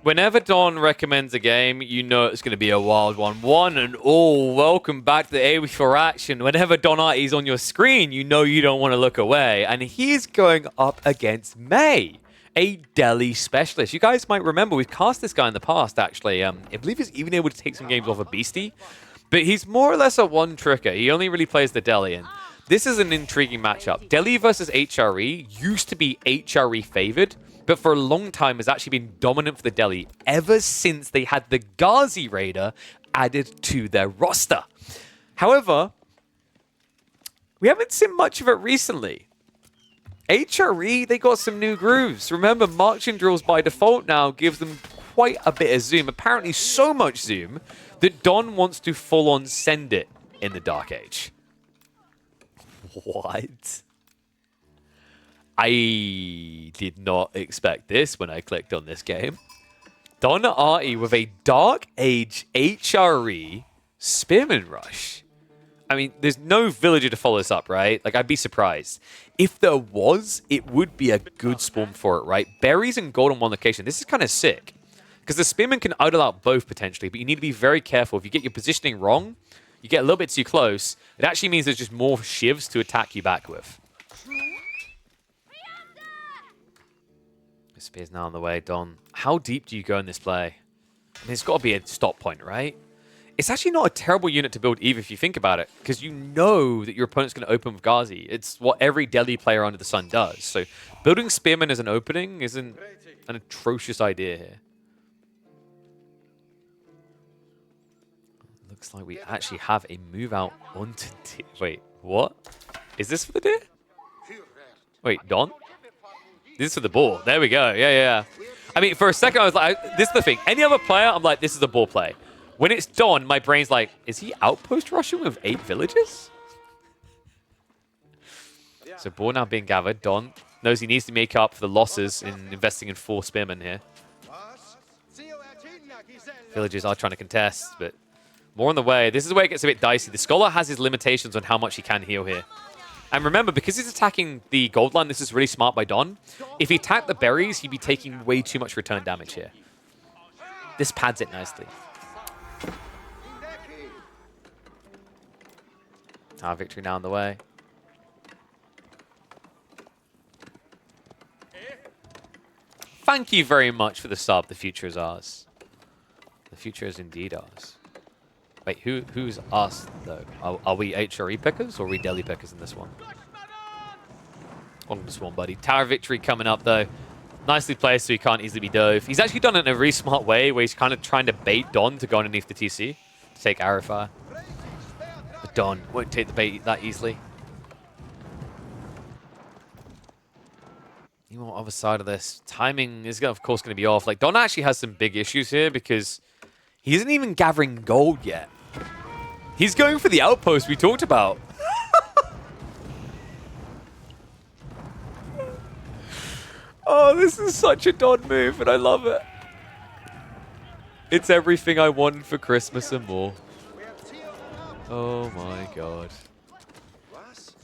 Whenever Don recommends a game, you know it's going to be a wild one. One and all, welcome back to the A4 action. Whenever Don Artie's on your screen, you know you don't want to look away. And he's going up against May, a Delhi specialist. You guys might remember, we've cast this guy in the past, actually. I believe he's even able to take some games off a Beastie. But he's more or less a one-tricker. He only really plays the Delhi. And this is an intriguing matchup. Delhi versus HRE used to be HRE favored, but for a long time has actually been dominant for the Delhi ever since they had the Ghazi Raider added to their roster. However, we haven't seen much of it recently. HRE, they got some new grooves. Remember, marching drills by default now gives them quite a bit of zoom. Apparently so much zoom that Don wants to full-on send it in the Dark Age. What? I did not expect this when I clicked on this game. Don Artie with a Dark Age HRE Spearman Rush. I mean, there's no villager to follow this up, right? Like, I'd be surprised. If there was, it would be a good spawn for it, right? Berries and gold on one location. This is kind of sick. Because the Spearman can idle out both, potentially, but you need to be very careful. If you get your positioning wrong, you get a little bit too close, it actually means there's just more shivs to attack you back with. Spear's now on the way, Don. How deep do you go in this play? I mean, it's got to be a stop point, right? It's actually not a terrible unit to build either if you think about it, because you know that your opponent's going to open with Ghazi. It's what every Delhi player under the sun does. So building Spearman as an opening isn't an atrocious idea here. Looks like we actually have a move out onto... Wait, what? Is this for the deer? Wait, Don? This is for the ball. There we go. Yeah. I mean, for a second, I was like, this is the thing. Any other player, I'm like, this is a ball play. When it's Don, my brain's like, is he outpost rushing with 8 villages? So ball now being gathered. Don knows he needs to make up for the losses in investing in 4 spearmen here. Villagers are trying to contest, but more on the way. This is where it gets a bit dicey. The Scholar has his limitations on how much he can heal here. And remember, because he's attacking the gold line, this is really smart by Don. If he attacked the berries, he'd be taking way too much return damage here. This pads it nicely. Our victory now on the way. Thank you very much for the sub. The future is ours. The future is indeed ours. Wait, who's us, though? Are we HRE pickers or are we Delhi pickers in this one? On this one, buddy. Tower victory coming up, though. Nicely placed so he can't easily be dove. He's actually done it in a really smart way where he's kind of trying to bait Don to go underneath the TC to take arrow fire. But Don won't take the bait that easily. You know, other side of this, timing is, of course, going to be off. Like, Don actually has some big issues here because he isn't even gathering gold yet. He's going for the outpost we talked about. Oh, this is such a Don move, and I love it. It's everything I want for Christmas and more. Oh my god.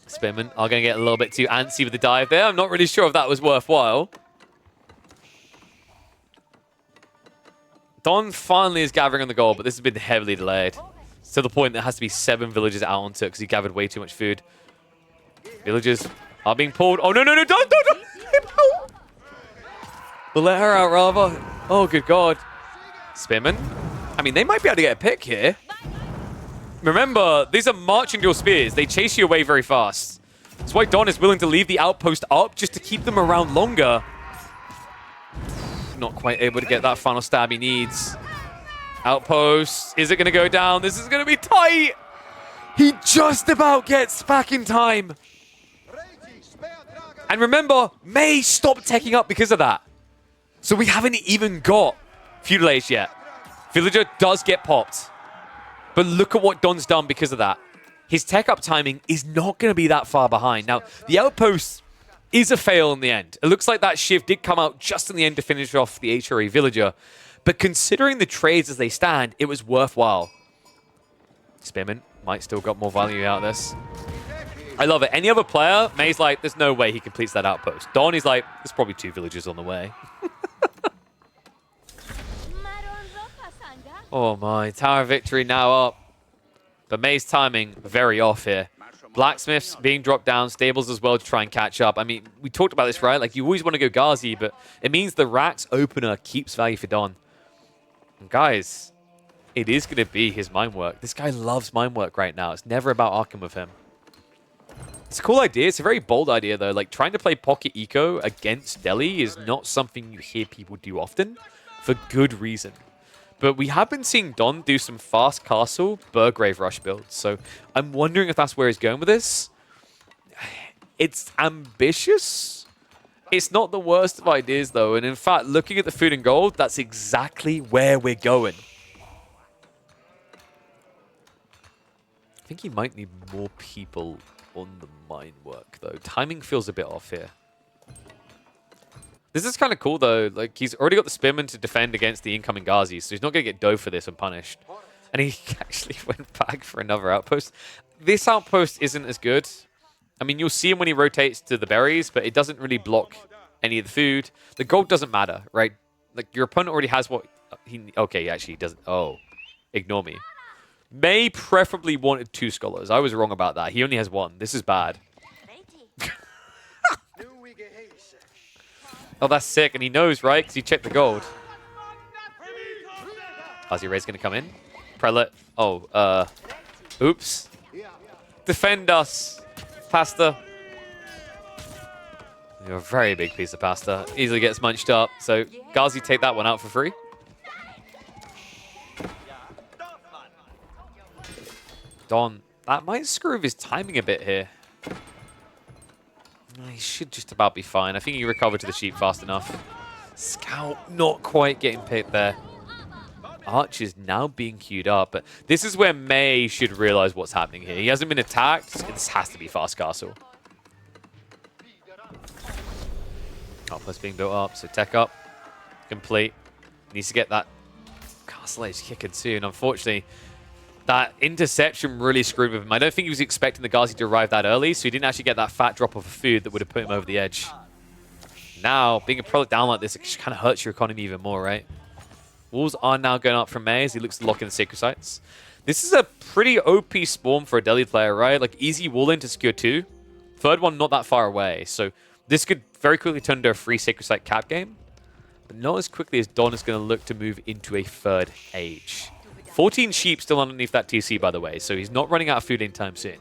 Spearmen are going to get a little bit too antsy with the dive there. I'm not really sure if that was worthwhile. Don finally is gathering on the goal, but this has been heavily delayed. To the point that has to be 7 villagers out onto it because he gathered way too much food. Villagers are being pulled. Oh, no, don't. We'll let her out, rather. Oh, good God. Spearman. I mean, they might be able to get a pick here. Remember, these are marching dual spears. They chase you away very fast. That's why Don is willing to leave the outpost up just to keep them around longer. Not quite able to get that final stab he needs. Outpost. Is it going to go down? This is going to be tight. He just about gets back in time. And remember, May stopped taking up because of that. So we haven't even got Feudal Age yet. Villager does get popped. But look at what Don's done because of that. His tech up timing is not going to be that far behind. Now, the outpost is a fail in the end. It looks like that shiv did come out just in the end to finish off the HRE Villager. But considering the trades as they stand, it was worthwhile. Spearman might still got more value out of this. I love it. Any other player, May's like, there's no way he completes that outpost. Don is like, there's probably 2 villagers on the way. Oh my, Tower of Victory now up. But May's timing very off here. Blacksmiths being dropped down, stables as well to try and catch up. I mean, we talked about this, right? Like, you always want to go Ghazi, but it means the Rax opener keeps value for Don. And guys, it is going to be his mine work. This guy loves mine work right now. It's never about Arkham with him. It's a cool idea. It's a very bold idea, though. Like, trying to play Pocket Eco against Delhi is not something you hear people do often, for good reason. But we have been seeing Don do some fast castle Burgrave rush builds, so I'm wondering if that's where he's going with this. It's ambitious. It's not the worst of ideas, though, and in fact, looking at the food and gold, that's exactly where we're going. I think he might need more people on the mine work, though. Timing feels a bit off here. This is kind of cool, though. Like, he's already got the spearman to defend against the incoming Ghazis, so he's not going to get dove for this and punished. And he actually went back for another outpost. This outpost isn't as good. I mean, you'll see him when he rotates to the berries, but it doesn't really block any of the food. The gold doesn't matter, right? Like, your opponent already has what he... Okay, he actually doesn't... Oh, ignore me. May preferably wanted 2 scholars. I was wrong about that. He only has 1. This is bad. Oh, that's sick. And he knows, right? Because he checked the gold. Ozzy Ray's going to come in. Prelate. Oh, oops. Defend us, pasta. You're a very big piece of pasta. Easily gets munched up. So, Ghazi take that one out for free. Don, that might screw with his timing a bit here. He should just about be fine. I think he recovered to the sheep fast enough. Scout not quite getting picked there. Arch is now being queued up, but this is where May should realize what's happening here. He hasn't been attacked. This has to be fast castle. Outpost being built up, so tech up. Complete. Needs to get that castle age kicking soon. Unfortunately, that interception really screwed with him. I don't think he was expecting the Ghazi to arrive that early, so he didn't actually get that fat drop of food that would have put him over the edge. Now, being a product down like this, it kind of hurts your economy even more, right? Walls are now going up from May as he looks to lock in the sacred sites. This is a pretty OP spawn for a Delhi player, right? Like, easy wall in to secure 2. Third one not that far away, so this could very quickly turn into a free sacred site cap game, but not as quickly as Don is going to look to move into a third age. 14 sheep still underneath that TC, by the way, so he's not running out of food anytime soon.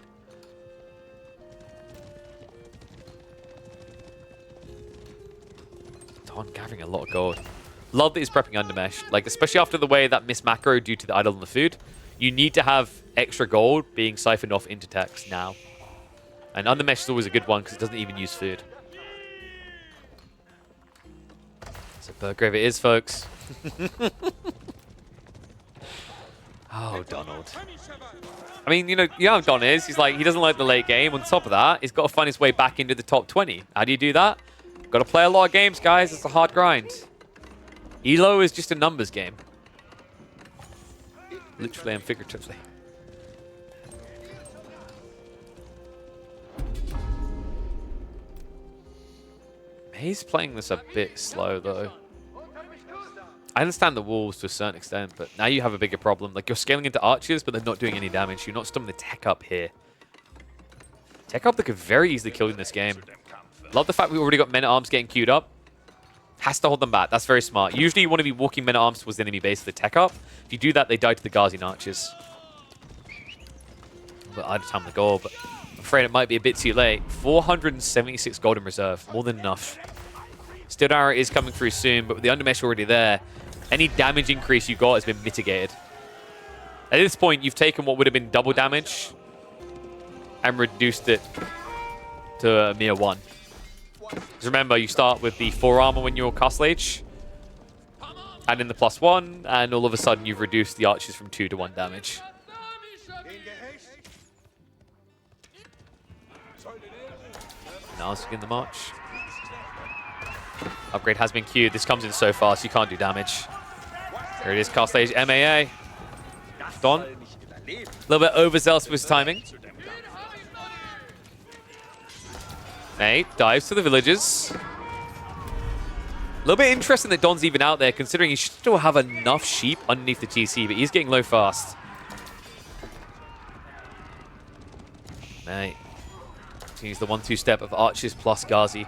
Don gathering a lot of gold. Love that he's prepping Undermesh, like, especially after the way that missed macro due to the idol and the food. You need to have extra gold being siphoned off into text now. And Undermesh is always a good one because it doesn't even use food. So Burgrave it is, folks. Oh, Donald. I mean, you know how Don is. He's like, he doesn't like the late game. On top of that, he's got to find his way back into the top 20. How do you do that? Got to play a lot of games, guys. It's a hard grind. Elo is just a numbers game. Literally and figuratively. He's playing this a bit slow, though. I understand the walls to a certain extent, but now you have a bigger problem. Like, you're scaling into archers, but they're not doing any damage. You're not stopping the tech up here. Tech up that could very easily kill you in this game. Love the fact we already got men-at-arms getting queued up. Has to hold them back. That's very smart. Usually you want to be walking men-at-arms towards the enemy base for the tech up. If you do that, they die to the Ghazi archers. But I'd time the goal, but I'm afraid it might be a bit too late. 476 gold in reserve. More than enough. Steel Arrow is coming through soon, but with the Undermesh already there, any damage increase you got has been mitigated. At this point, you've taken what would have been double damage and reduced it to a mere 1. Because remember, you start with the 4 armor when you're Castle Age, and in the +1, and all of a sudden you've reduced the archers from 2 to 1 damage. Now let's begin the march. Upgrade has been queued. This comes in so fast, you can't do damage. Here it is, Castle Age MAA. Don. A little bit overzealous with his timing. Nate dives to the villagers. little bit interesting that Don's even out there, considering he should still have enough sheep underneath the GC, but he's getting low fast. Mate. Continues the 1-2 step of archers plus Ghazi.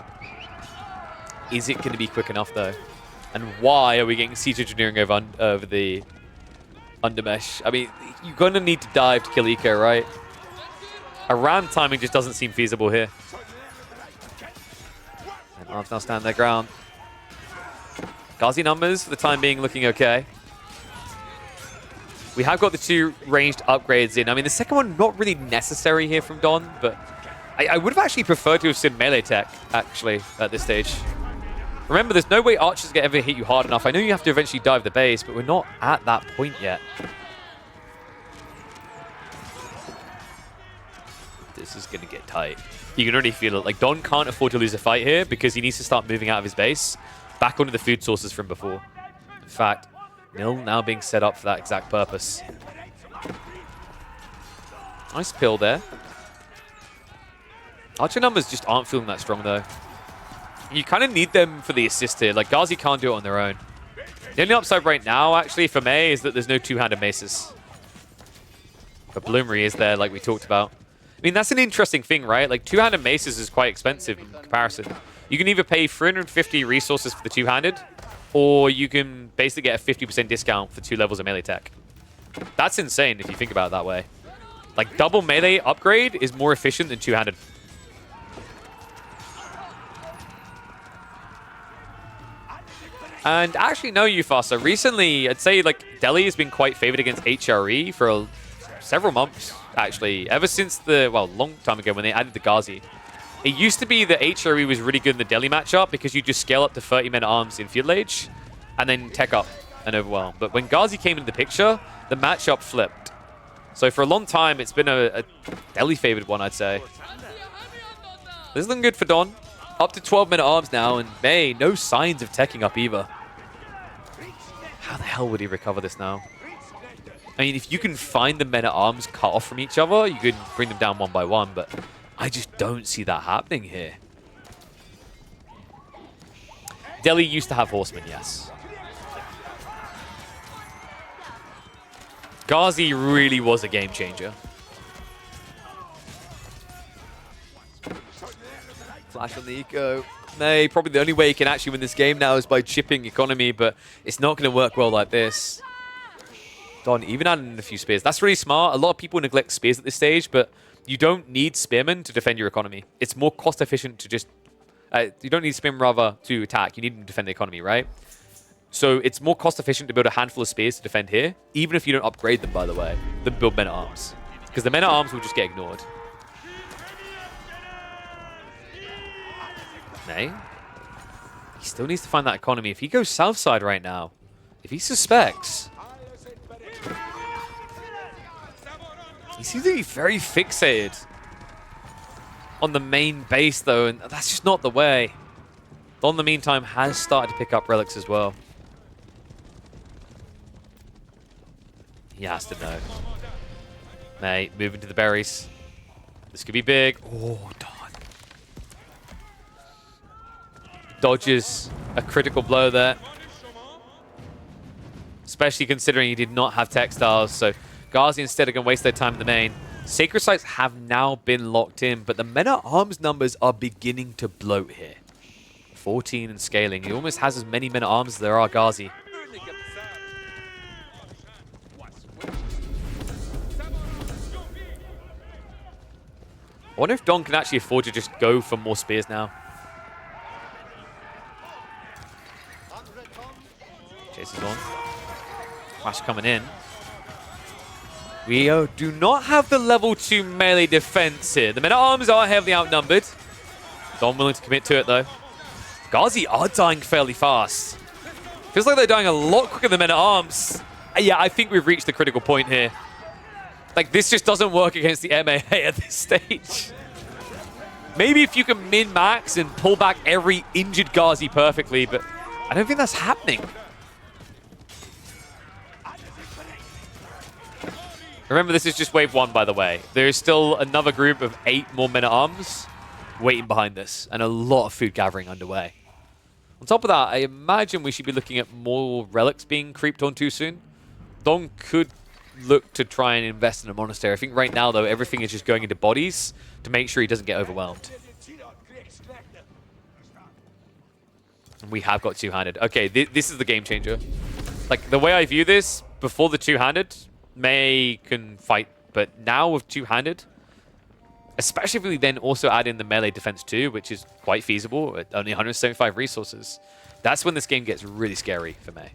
Is it going to be quick enough, though? And why are we getting siege engineering over the undermesh? I mean, you're going to need to dive to kill Eco, right? A ram timing just doesn't seem feasible here. And Arms now stand their ground. Ghazi numbers, for the time being, looking okay. We have got the 2 ranged upgrades in. I mean, the second one not really necessary here from Don, but I would have actually preferred to have seen melee tech, actually, at this stage. Remember, there's no way archers can ever hit you hard enough. I know you have to eventually dive the base, but we're not at that point yet. This is going to get tight. You can already feel it. Like, Don can't afford to lose a fight here because he needs to start moving out of his base back onto the food sources from before. In fact, Mill now being set up for that exact purpose. Nice pill there. Archer numbers just aren't feeling that strong, though. You kind of need them for the assist here. Like, Ghazi can't do it on their own. The only upside right now, actually, for May is that there's no two-handed maces. But Bloomery is there, like we talked about. I mean, that's an interesting thing, right? Like, two-handed maces is quite expensive in comparison. You can either pay 350 resources for the two-handed, or you can basically get a 50% discount for 2 levels of melee tech. That's insane if you think about it that way. Like, double melee upgrade is more efficient than two-handed. And actually, no, Ufasa. Recently, I'd say, like, Delhi has been quite favored against HRE for several months, actually. Ever since the, well, long time ago when they added the Ghazi. It used to be that HRE was really good in the Delhi matchup because you just scale up to 30 men at arms in field age and then tech up and overwhelm. But when Ghazi came into the picture, the matchup flipped. So for a long time, it's been a Delhi-favored one, I'd say. This is looking good for Don. Up to 12 men at arms now, and May, no signs of teching up either. How the hell would he recover this now? I mean, if you can find the men at arms cut off from each other, you can bring them down one by one, but I just don't see that happening here. Delhi used to have horsemen, yes. Ghazi really was a game changer. Flash on the eco. May, probably the only way he can actually win this game now is by chipping economy, but it's not going to work well like this. Don even adding in a few spears. That's really smart. A lot of people neglect spears at this stage, but you don't need spearmen to defend your economy. It's more cost efficient to just... you don't need spearmen, rather, to attack. You need them to defend the economy, right? So it's more cost efficient to build a handful of spears to defend here, even if you don't upgrade them, by the way, than build men at arms. Because the men at arms will just get ignored. Nay. He still needs to find that economy. If he goes south side right now, if he suspects... He seems to be very fixated on the main base, though, and that's just not the way. Don, in the meantime, has started to pick up relics as well. He has to know. Mate, moving to the berries. This could be big. Oh, Don. Dodges a critical blow there. Especially considering he did not have textiles, so Ghazi instead are going to waste their time in the main. Sacred sites have now been locked in, but the men-at-arms numbers are beginning to bloat here. 14 and scaling. He almost has as many men-at-arms as there are Ghazi. I wonder if Don can actually afford to just go for more spears now. Chase is on. Flash coming in. We do not have the level 2 melee defense here. The men-at-arms are heavily outnumbered. Don willing to commit to it, though. Ghazi are dying fairly fast. Feels like they're dying a lot quicker than men-at-arms. Yeah, I think we've reached the critical point here. Like, this just doesn't work against the MAA at this stage. Maybe if you can min-max and pull back every injured Ghazi perfectly, but I don't think that's happening. Remember, this is just wave 1, by the way. There is still another group of 8 more men-at-arms waiting behind this, and a lot of food gathering underway. On top of that, I imagine we should be looking at more relics being creeped on too soon. Don could look to try and invest in a monastery. I think right now, though, everything is just going into bodies to make sure he doesn't get overwhelmed. And we have got two-handed. Okay, this is the game changer. Like, the way I view this, before the two-handed, May can fight. But now with two-handed, especially if we then also add in the melee defense too, which is quite feasible at only 175 resources. That's when this game gets really scary for me.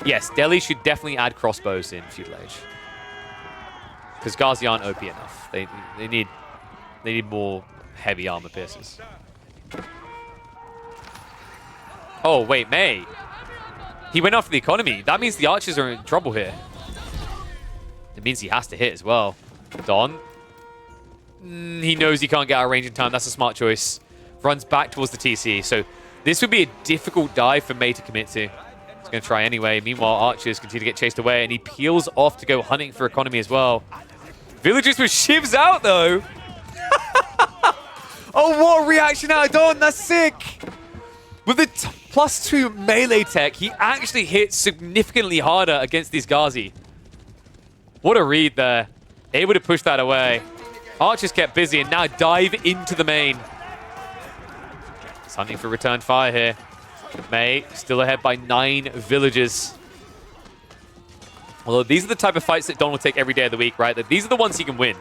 Yes, Delhi should definitely add crossbows in Feudal Age. Because Ghazi aren't OP enough. They need more heavy armor pierces. Oh, wait, May. He went after the economy. That means the archers are in trouble here. It means he has to hit as well. Don. He knows he can't get out of range in time. That's a smart choice. Runs back towards the TC. So this would be a difficult dive for May to commit to. He's going to try anyway. Meanwhile, archers continue to get chased away. And he peels off to go hunting for economy as well. Villagers with shivs out, though. Oh, what a reaction out of Don. That's sick. With the +2 melee tech, he actually hits significantly harder against these Ghazi. What a read there. Able to push that away. Archers kept busy and now dive into the main. It's hunting for return fire here. May still ahead by 9 villagers. Although these are the type of fights that Don will take every day of the week, right? That these are the ones he can win.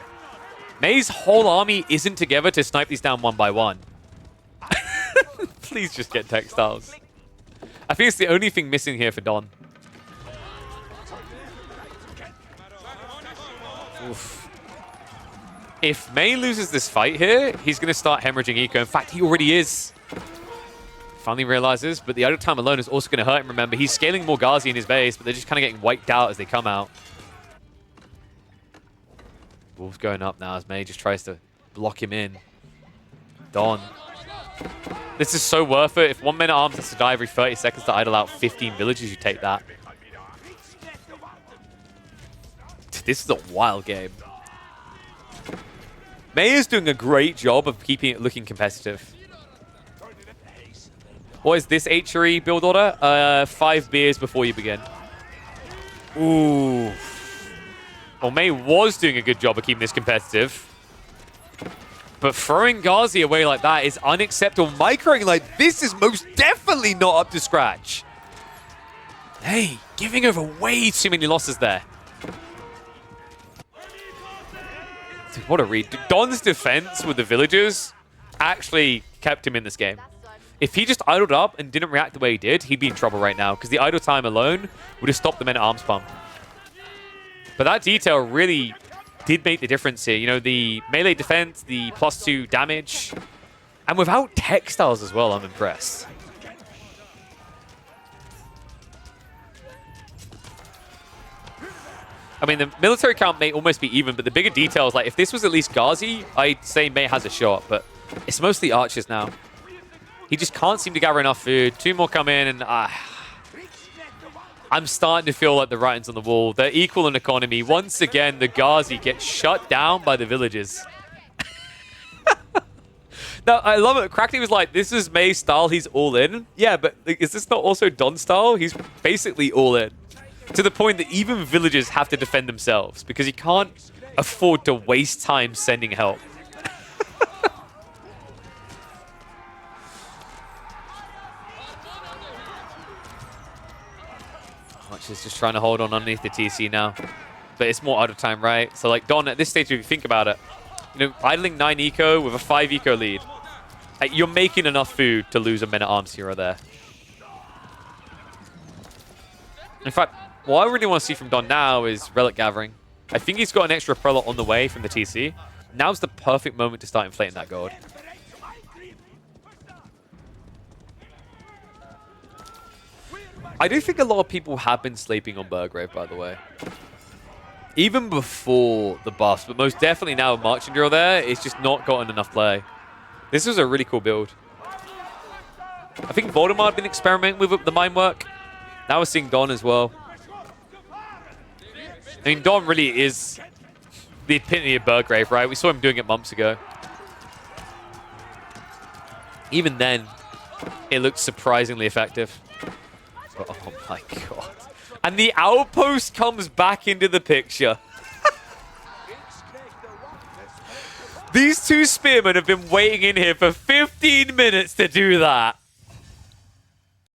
May's whole army isn't together to snipe these down one by one. Please just get textiles. I think it's the only thing missing here for Don. Oof. If May loses this fight here, he's going to start hemorrhaging eco. In fact, he already is. Finally realizes, but the idle time alone is also going to hurt him. Remember, he's scaling more Ghazi in his base, but they're just kind of getting wiped out as they come out. Wolf's going up now as May just tries to block him in. Don. This is so worth it. If one man at arms has to die every 30 seconds to idle out 15 villages, you take that. This is a wild game. May is doing a great job of keeping it looking competitive. What is this HRE build order? 5 beers before you begin. Ooh. Well, May was doing a good job of keeping this competitive. But throwing Ghazi away like that is unacceptable. Microing like this is most definitely not up to scratch. Hey, giving over way too many losses there. Dude, what a read. Don's defense with the villagers actually kept him in this game. If he just idled up and didn't react the way he did, he'd be in trouble right now because the idle time alone would have stopped the men-at-arms pump. But that detail really did make the difference here. You know, the melee defense, the +2 damage, and without textiles as well, I'm impressed. I mean, the military count may almost be even, but the bigger details, like if this was at least Ghazi, I'd say May has a shot, but it's mostly archers now. He just can't seem to gather enough food. 2 more come in, and I'm starting to feel like the writing's on the wall. They're equal in economy. Once again, the Ghazi gets shut down by the villagers. Now, I love it. Crackney was like, this is May's style. He's all in. Yeah, but is this not also Don's style? He's basically all in. To the point that even villagers have to defend themselves because he can't afford to waste time sending help. Is just trying to hold on underneath the TC now. But it's more out of time, right? So, like, Don, at this stage, if you think about it, you know, idling 9 eco with a 5 eco lead, you're making enough food to lose a men-at-arms here or there. In fact, what I really want to see from Don now is relic gathering. I think he's got an extra prelate on the way from the TC. Now's the perfect moment to start inflating that gold. I do think a lot of people have been sleeping on Burgrave, by the way. Even before the buffs, but most definitely now with Marching Drill there, it's just not gotten enough play. This was a really cool build. I think Voldemort had been experimenting with the mine work. Now we're seeing Don as well. I mean, Don really is the epitome of Burgrave, right? We saw him doing it months ago. Even then, it looked surprisingly effective. Oh my god. And the Outpost comes back into the picture. These two spearmen have been waiting in here for 15 minutes to do that.